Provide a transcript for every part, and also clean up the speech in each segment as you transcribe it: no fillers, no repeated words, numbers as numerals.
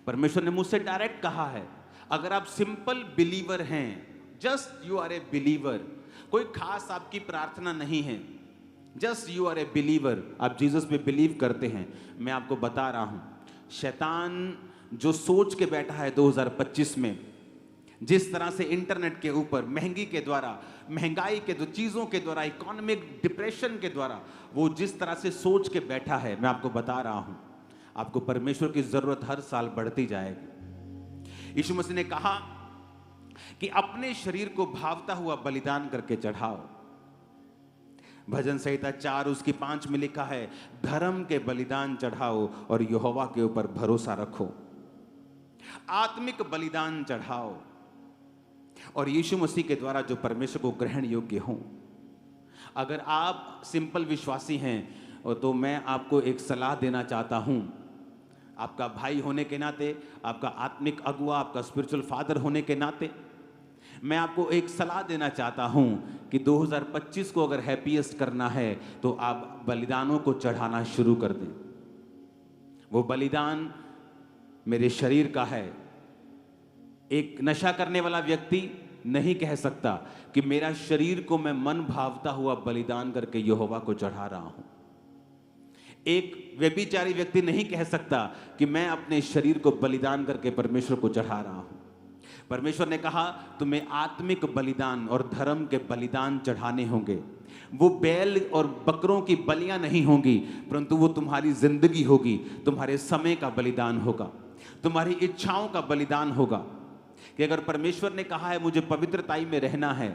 परमेश्वर ने मुझसे डायरेक्ट कहा है, अगर आप सिंपल बिलीवर हैं, just you are a believer, कोई खास आपकी प्रार्थना नहीं है, just you are a believer, आप जीसस पे बिलीव करते हैं, मैं आपको बता रहा हूं, शैतान जो सोच के बैठा है 2025 में, जिस तरह से इंटरनेट के ऊपर महंगी के द्वारा, महंगाई के चीज़ों के द्वारा, इकोनॉमिक डिप्रेशन के द्वारा वो जिस तरह से सोच के बैठा है, मैं आपको बता रहा हूं, आपको परमेश्वर की जरूरत हर साल बढ़ती जाएगी। यीशु मसीह ने कहा कि अपने शरीर को भावता हुआ बलिदान करके चढ़ाओ। भजन संहिता 4 उसकी 5 में लिखा है, धर्म के बलिदान चढ़ाओ और यहोवा के ऊपर भरोसा रखो। आत्मिक बलिदान चढ़ाओ और यीशु मसीह के द्वारा जो परमेश्वर को ग्रहण योग्य हो। अगर आप सिंपल विश्वासी हैं तो मैं आपको एक सलाह देना चाहता हूं, आपका भाई होने के नाते, आपका आत्मिक अगुआ, आपका स्पिरिचुअल फादर होने के नाते मैं आपको एक सलाह देना चाहता हूं कि 2025 को अगर हैप्पीएस्ट करना है तो आप बलिदानों को चढ़ाना शुरू कर दें। वो बलिदान मेरे शरीर का है। एक नशा करने वाला व्यक्ति नहीं कह सकता कि मेरा शरीर को मैं मन भावता हुआ बलिदान करके यहोवा को चढ़ा रहा हूं। एक व्यभिचारी व्यक्ति नहीं कह सकता कि मैं अपने शरीर को बलिदान करके परमेश्वर को चढ़ा रहा हूं। परमेश्वर ने कहा तुम्हें आत्मिक बलिदान और धर्म के बलिदान चढ़ाने होंगे। वो बैल और बकरों की बलियां नहीं होंगी, परंतु वो तुम्हारी जिंदगी होगी, तुम्हारे समय का बलिदान होगा, तुम्हारी इच्छाओं का बलिदान होगा। कि अगर परमेश्वर ने कहा है मुझे पवित्रताई में रहना है,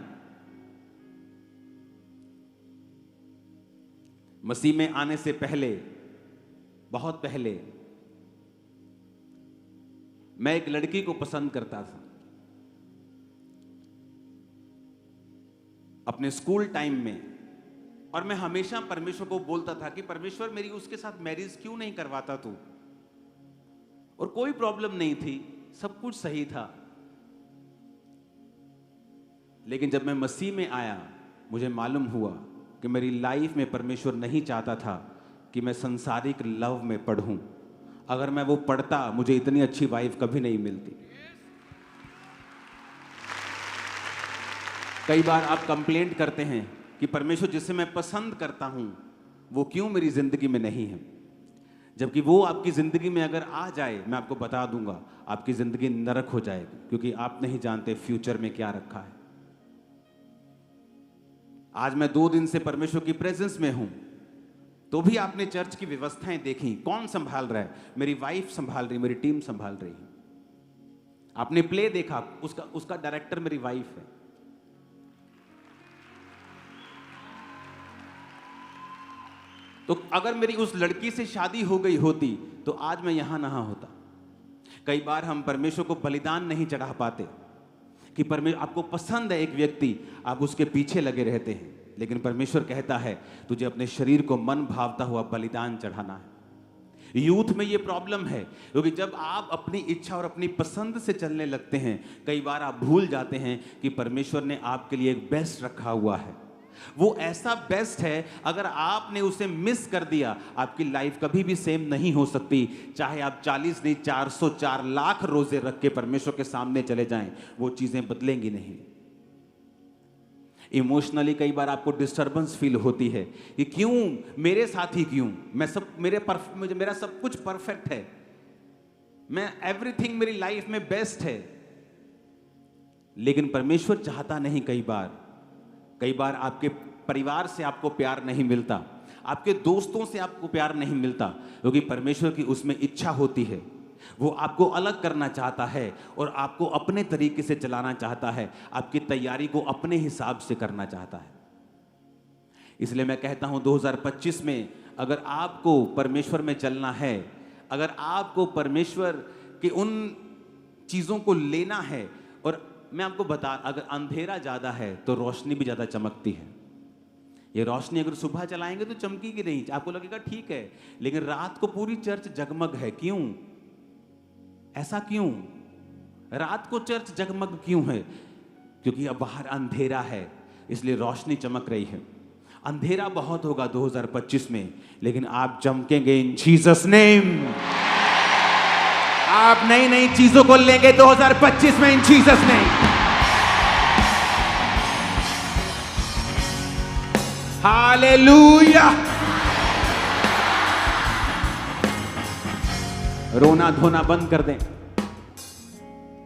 मसीह में आने से पहले, बहुत पहले, मैं एक लड़की को पसंद करता था। अपने स्कूल टाइम में, और मैं हमेशा परमेश्वर को बोलता था कि परमेश्वर मेरी उसके साथ मैरिज क्यों नहीं करवाता तू। और कोई प्रॉब्लम नहीं थी, सब कुछ सही था। लेकिन जब मैं मसीह में आया, मुझे मालूम हुआ कि मेरी लाइफ में परमेश्वर नहीं चाहता था कि मैं संसारिक लव में पढ़ूं। अगर मैं वो पढ़ता, मुझे इतनी अच्छी वाइफ कभी नहीं मिलती। कई बार आप कंप्लेंट करते हैं कि परमेश्वर जिसे मैं पसंद करता हूं वो क्यों मेरी जिंदगी में नहीं है, जबकि वो आपकी जिंदगी में अगर आ जाए, मैं आपको बता दूंगा, आपकी जिंदगी नरक हो जाएगी, क्योंकि आप नहीं जानते फ्यूचर में क्या रखा है। आज मैं 2 दिन से परमेश्वर की प्रेजेंस में हूं, तो भी आपने चर्च की व्यवस्थाएं देखी, कौन संभाल रहा है? मेरी वाइफ संभाल रही, मेरी टीम संभाल रही है। आपने प्ले देखा, उसका डायरेक्टर मेरी वाइफ है। तो अगर मेरी उस लड़की से शादी हो गई होती तो आज मैं यहां ना होता। कई बार हम परमेश्वर को बलिदान नहीं चढ़ा पाते कि परमेश्वर आपको पसंद है एक व्यक्ति, आप उसके पीछे लगे रहते हैं, लेकिन परमेश्वर कहता है तुझे अपने शरीर को मन भावता हुआ बलिदान चढ़ाना है। यूथ में ये प्रॉब्लम है, क्योंकि जब आप अपनी इच्छा और अपनी पसंद से चलने लगते हैं, कई बार आप भूल जाते हैं कि परमेश्वर ने आपके लिए एक बेस्ट रखा हुआ है। वो ऐसा बेस्ट है, अगर आपने उसे मिस कर दिया, आपकी लाइफ कभी भी सेम नहीं हो सकती। चाहे आप 40 नहीं 404 लाख रोजे रख के परमेश्वर के सामने चले जाएं, वो चीजें बदलेंगी नहीं। इमोशनली कई बार आपको डिस्टर्बेंस फील होती है कि क्यों मेरे साथ ही, क्यों मेरा सब कुछ परफेक्ट है, मैं एवरीथिंग मेरी लाइफ में बेस्ट है, लेकिन परमेश्वर चाहता नहीं। कई बार आपके परिवार से आपको प्यार नहीं मिलता, आपके दोस्तों से आपको प्यार नहीं मिलता, क्योंकि परमेश्वर की उसमें इच्छा होती है। वो आपको अलग करना चाहता है और आपको अपने तरीके से चलाना चाहता है, आपकी तैयारी को अपने हिसाब से करना चाहता है। इसलिए मैं कहता हूं 2025 में अगर आपको परमेश्वर में चलना है, अगर आपको परमेश्वर के उन चीज़ों को लेना है, और मैं आपको बता, अगर अंधेरा ज़्यादा है तो रोशनी भी ज़्यादा चमकती है। ये रोशनी अगर सुबह चलाएंगे तो चमकेगी नहीं, आपको लगेगा ठीक है, लेकिन रात को पूरी चर्च जगमग है। क्यों? ऐसा क्यों? रात को चर्च जगमग क्यों है? क्योंकि अब बाहर अंधेरा है, इसलिए रोशनी चमक रही है। अंधेरा बहुत होगा 2025 में, लेकिन आप चमकेंगे इन जीसस नेम। आप नई नई चीजों को लेंगे 2025 में इन जीसस नेम। हालेलुया। रोना धोना बंद कर दें,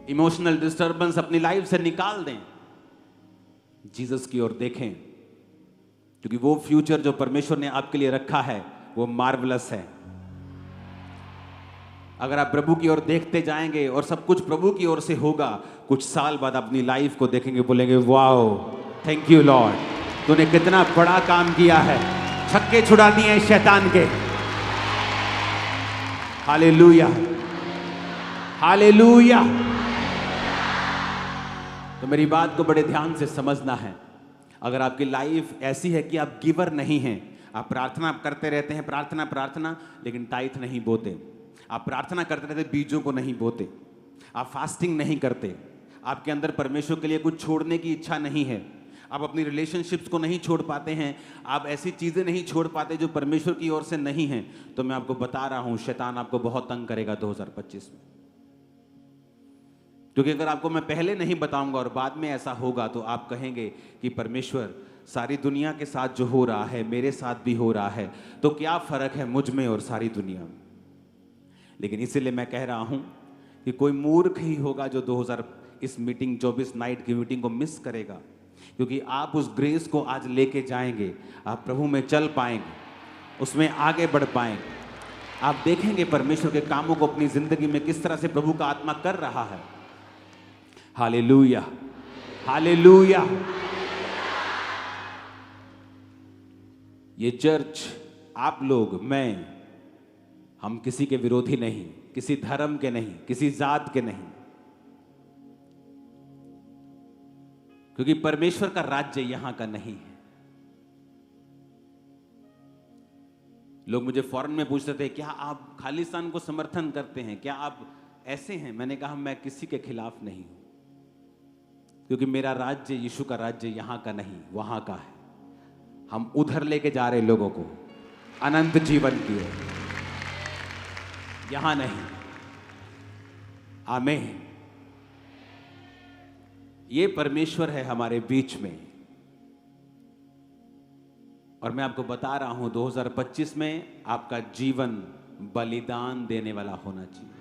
इमोशनल डिस्टर्बेंस अपनी लाइफ से निकाल दें, जीसस की ओर देखें, क्योंकि वो फ्यूचर जो परमेश्वर ने आपके लिए रखा है वो मार्वलस है। अगर आप प्रभु की ओर देखते जाएंगे और सब कुछ प्रभु की ओर से होगा, कुछ साल बाद अपनी लाइफ को देखेंगे, बोलेंगे वाओ थैंक यू लॉर्ड, तूने कितना बड़ा काम किया है, छक्के छुड़ा दिए हैं शैतान के। Hallelujah, hallelujah. तो मेरी बात को बड़े ध्यान से समझना है। अगर आपकी लाइफ ऐसी है कि आप गिवर नहीं हैं, आप प्रार्थना करते रहते हैं, प्रार्थना प्रार्थना, लेकिन टाइथ नहीं बोते, आप प्रार्थना करते रहते बीजों को नहीं बोते, आप फास्टिंग नहीं करते, आपके अंदर परमेश्वर के लिए कुछ छोड़ने की इच्छा नहीं है, आप अपनी रिलेशनशिप्स को नहीं छोड़ पाते हैं, आप ऐसी चीज़ें नहीं छोड़ पाते जो परमेश्वर की ओर से नहीं हैं, तो मैं आपको बता रहा हूं शैतान आपको बहुत तंग करेगा 2025 में। क्योंकि अगर आपको मैं पहले नहीं बताऊंगा और बाद में ऐसा होगा तो आप कहेंगे कि परमेश्वर सारी दुनिया के साथ जो हो रहा है मेरे साथ भी हो रहा है, तो क्या फ़र्क है मुझ में और सारी दुनिया में। लेकिन इसीलिए मैं कह रहा हूं कि कोई मूर्ख ही होगा जो 2000 इस मीटिंग 24 नाइट की मीटिंग को मिस करेगा, क्योंकि आप उस ग्रेस को आज लेके जाएंगे, आप प्रभु में चल पाएंगे, उसमें आगे बढ़ पाएंगे, आप देखेंगे परमेश्वर के कामों को अपनी जिंदगी में किस तरह से प्रभु का आत्मा कर रहा है। Hallelujah, hallelujah. ये चर्च, आप लोग, मैं, हम किसी के विरोधी नहीं, किसी धर्म के नहीं, किसी जात के नहीं, क्योंकि परमेश्वर का राज्य यहां का नहीं है। लोग मुझे फॉरेन में पूछते थे क्या आप खालिस्तान को समर्थन करते हैं, क्या आप ऐसे हैं। मैंने कहा मैं किसी के खिलाफ नहीं हूं, क्योंकि मेरा राज्य, यीशु का राज्य यहां का नहीं वहां का है। हम उधर लेके जा रहे लोगों को अनंत जीवन की ओर, यहां नहीं। आमीन। ये परमेश्वर है हमारे बीच में, और मैं आपको बता रहा हूं 2025 में आपका जीवन बलिदान देने वाला होना चाहिए।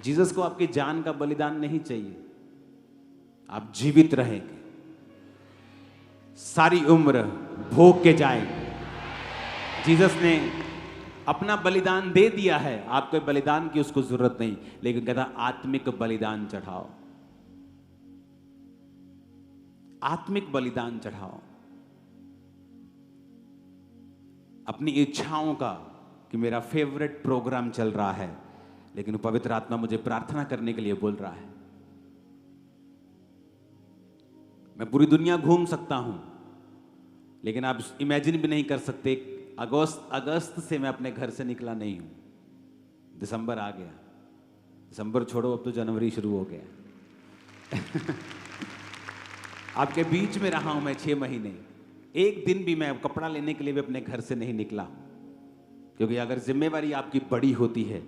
जीसस को आपकी जान का बलिदान नहीं चाहिए, आप जीवित रहेंगे, सारी उम्र भोग के जाएंगे। जीसस ने अपना बलिदान दे दिया है, आपके बलिदान की उसको जरूरत नहीं, लेकिन कहता आत्मिक बलिदान चढ़ाओ, आत्मिक बलिदान चढ़ाओ अपनी इच्छाओं का। कि मेरा फेवरेट प्रोग्राम चल रहा है, लेकिन पवित्र आत्मा मुझे प्रार्थना करने के लिए बोल रहा है। मैं पूरी दुनिया घूम सकता हूं, लेकिन आप इमेजिन भी नहीं कर सकते, अगस्त से मैं अपने घर से निकला नहीं हूं। दिसंबर आ गया, दिसंबर छोड़ो, अब तो जनवरी शुरू हो गया। आपके बीच में रहा हूं मैं 6 महीने, एक दिन भी मैं कपड़ा लेने के लिए भी अपने घर से नहीं निकला, क्योंकि अगर जिम्मेवारी आपकी बड़ी होती है,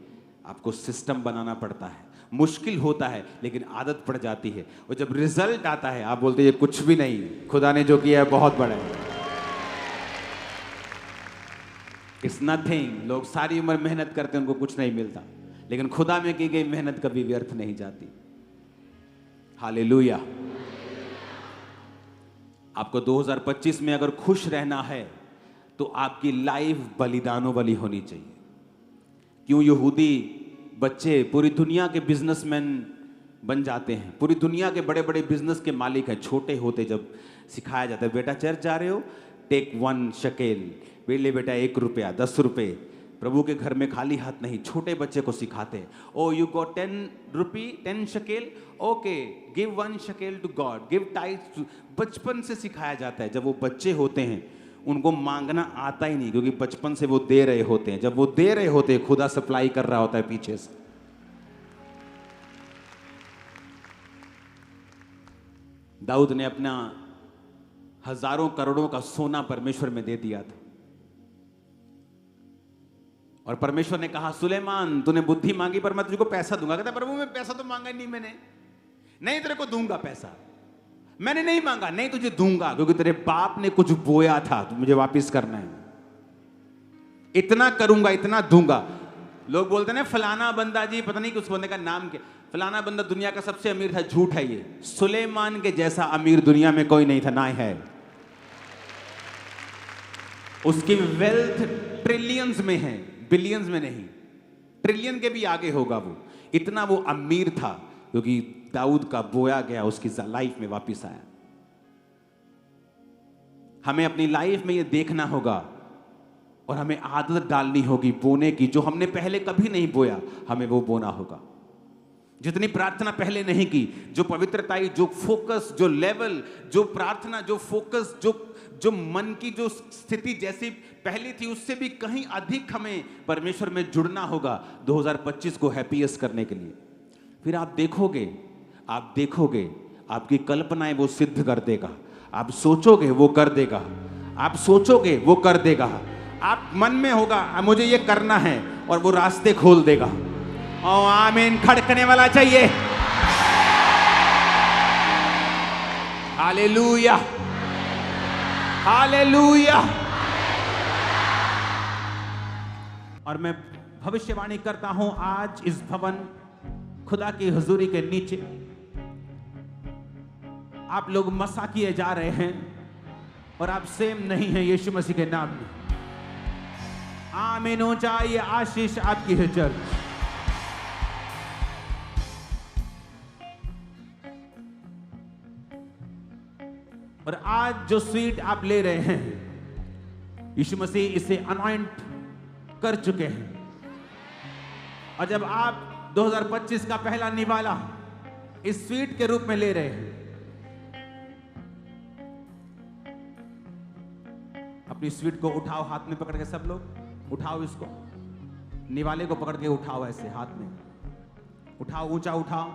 आपको सिस्टम बनाना पड़ता है, मुश्किल होता है, लेकिन आदत पड़ जाती है, और जब रिजल्ट आता है आप बोलते हैं ये कुछ भी नहीं, खुदा ने जो किया है बहुत बड़ा है। It's nothing. लोग सारी उम्र मेहनत करते हैं, उनको कुछ नहीं मिलता, लेकिन खुदा में की गई मेहनत कभी व्यर्थ नहीं जाती। हालेलुया। आपको 2025 में अगर खुश रहना है तो आपकी लाइफ बलिदानों वाली होनी चाहिए। क्यों यहूदी बच्चे पूरी दुनिया के बिजनेसमैन बन जाते हैं, पूरी दुनिया के बड़े बड़े बिजनेस के मालिक हैं। छोटे होते जब सिखाया जाता है, बेटा चर्च जा रहे हो, टेक 1 शकेल, ले बेटा 1 रुपया, 10 रुपये। प्रभु के घर में खाली हाथ नहीं, छोटे बच्चे को सिखाते हैं। ओ यू गॉट 10 रुपी, 10 शकेल, ओके गिव 1 शकेल टू गॉड, गिव टाइट्स। बचपन से सिखाया जाता है। जब वो बच्चे होते हैं उनको मांगना आता ही नहीं, क्योंकि बचपन से वो दे रहे होते हैं। जब वो दे रहे होते हैं, खुदा सप्लाई कर रहा होता है पीछे से। दाऊद ने अपना हजारों करोड़ों का सोना परमेश्वर में दे दिया था, और परमेश्वर ने कहा, सुलेमान तूने बुद्धि मांगी पर मैं तुझको पैसा दूंगा। कहता प्रभु मैं पैसा तो मांगा नहीं मैंने। नहीं तेरे को दूंगा पैसा। मैंने नहीं मांगा। नहीं तुझे दूंगा, क्योंकि तेरे बाप ने कुछ बोया था तो मुझे वापस करना है। इतना करूंगा, इतना दूंगा। लोग बोलते हैं ना फलाना बंदा जी, पता नहीं उस बंदे का नाम क्या, फलाना बंदा दुनिया का सबसे अमीर था। झूठ है ये। सुलेमान के जैसा अमीर दुनिया में कोई नहीं था, ना है। उसकी वेल्थ ट्रिलियंस में है, बिलियंस में नहीं। ट्रिलियन के भी आगे होगा वो। इतना वो अमीर था क्योंकि दाऊद का बोया गया उसकी लाइफ में वापस आया। हमें अपनी लाइफ में ये देखना होगा और हमें आदत डालनी होगी बोने की। जो हमने पहले कभी नहीं बोया, हमें वो बोना होगा। जितनी प्रार्थना पहले नहीं की, जो पवित्रता, जो फोकस, जो लेवल, जो प्रार्थना, जो फोकस, जो मन की जो स्थिति जैसी पहली थी, उससे भी कहीं अधिक हमें परमेश्वर में जुड़ना होगा 2025 को हैप्पीएस्ट करने के लिए। फिर आप देखोगे आपकी कल्पनाएं वो सिद्ध कर देगा। आप सोचोगे वो कर देगा। आप सोचोगे वो कर देगा। आप मन में होगा मुझे ये करना है, और वो रास्ते खोल देगा। ओ आमीन खड़कने वाला चाहिए। Hallelujah, hallelujah. और मैं भविष्यवाणी करता हूं, आज इस भवन खुदा की हुजूरी के नीचे आप लोग मसा किए जा रहे हैं और आप सेम नहीं हैं यीशु मसीह के नाम में। आमीन हो जाए। ये आशीष आपकी है चर्च। और आज जो स्वीट आप ले रहे हैं, यीशु मसीह इसे अनॉइंट कर चुके हैं। और जब आप 2025 का पहला निवाला इस स्वीट के रूप में ले रहे हैं, अपनी स्वीट को उठाओ, हाथ में पकड़ के सब लोग उठाओ। इसको निवाले को पकड़ के उठाओ, ऐसे हाथ में उठाओ, ऊंचा उठाओ।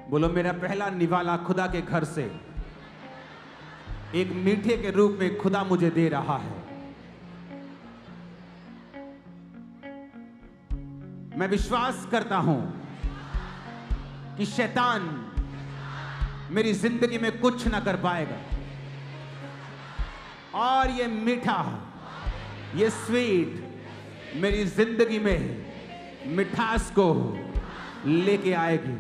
बोलो मेरा पहला निवाला खुदा के घर से एक मीठे के रूप में खुदा मुझे दे रहा है। मैं विश्वास करता हूं कि शैतान मेरी जिंदगी में कुछ ना कर पाएगा। और ये मीठा, ये स्वीट मेरी जिंदगी में मिठास को लेके आएगी।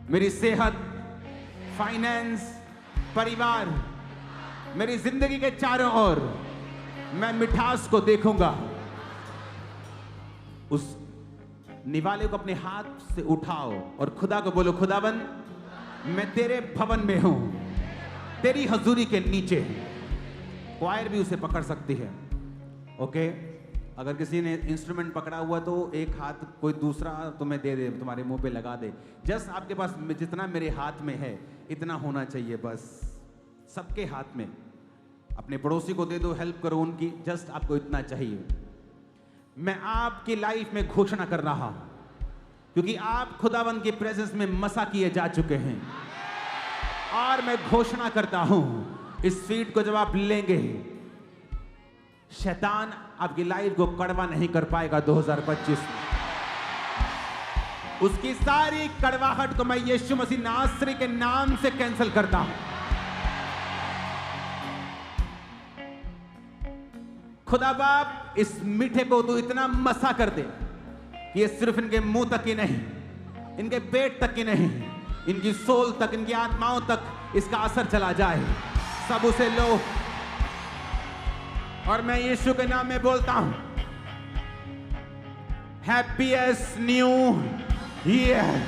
मेरी सेहत, फाइनेंस, परिवार, मेरी जिंदगी के चारों ओर मैं मिठास को देखूंगा। उस निवाले को अपने हाथ से उठाओ और खुदा को बोलो, खुदावन मैं तेरे भवन में हूं, तेरी हजूरी के नीचे। क्वायर भी उसे पकड़ सकती है। ओके, अगर किसी ने इंस्ट्रूमेंट पकड़ा हुआ तो एक हाथ कोई दूसरा तुम्हें दे दे, तुम्हारे मुंह पे लगा दे। जस्ट आपके पास जितना मेरे हाथ में है इतना होना चाहिए, बस सबके हाथ में। अपने पड़ोसी को दे दो, हेल्प करो उनकी, जस्ट आपको इतना चाहिए। मैं आपकी लाइफ में घोषणा कर रहा हूं, क्योंकि आप खुदावन के प्रेजेंस में मसा किए जा चुके हैं। और मैं घोषणा करता हूं, इस स्वीट को जब आप लेंगे, शैतान आपकी लाइफ को कड़वा नहीं कर पाएगा 2025 में। उसकी सारी कड़वाहट को मैं यीशु मसीह नासरी के नाम से कैंसिल करता हूं। खुदा बाप, इस मीठे को तू इतना मसा कर दे कि ये सिर्फ इनके मुंह तक ही नहीं, इनके पेट तक ही नहीं, इनकी सोल तक, इनकी आत्माओं तक इसका असर चला जाए। सब उसे लो। और मैं यीशु के नाम में बोलता हूं, हैप्पीएस्ट न्यू ईयर।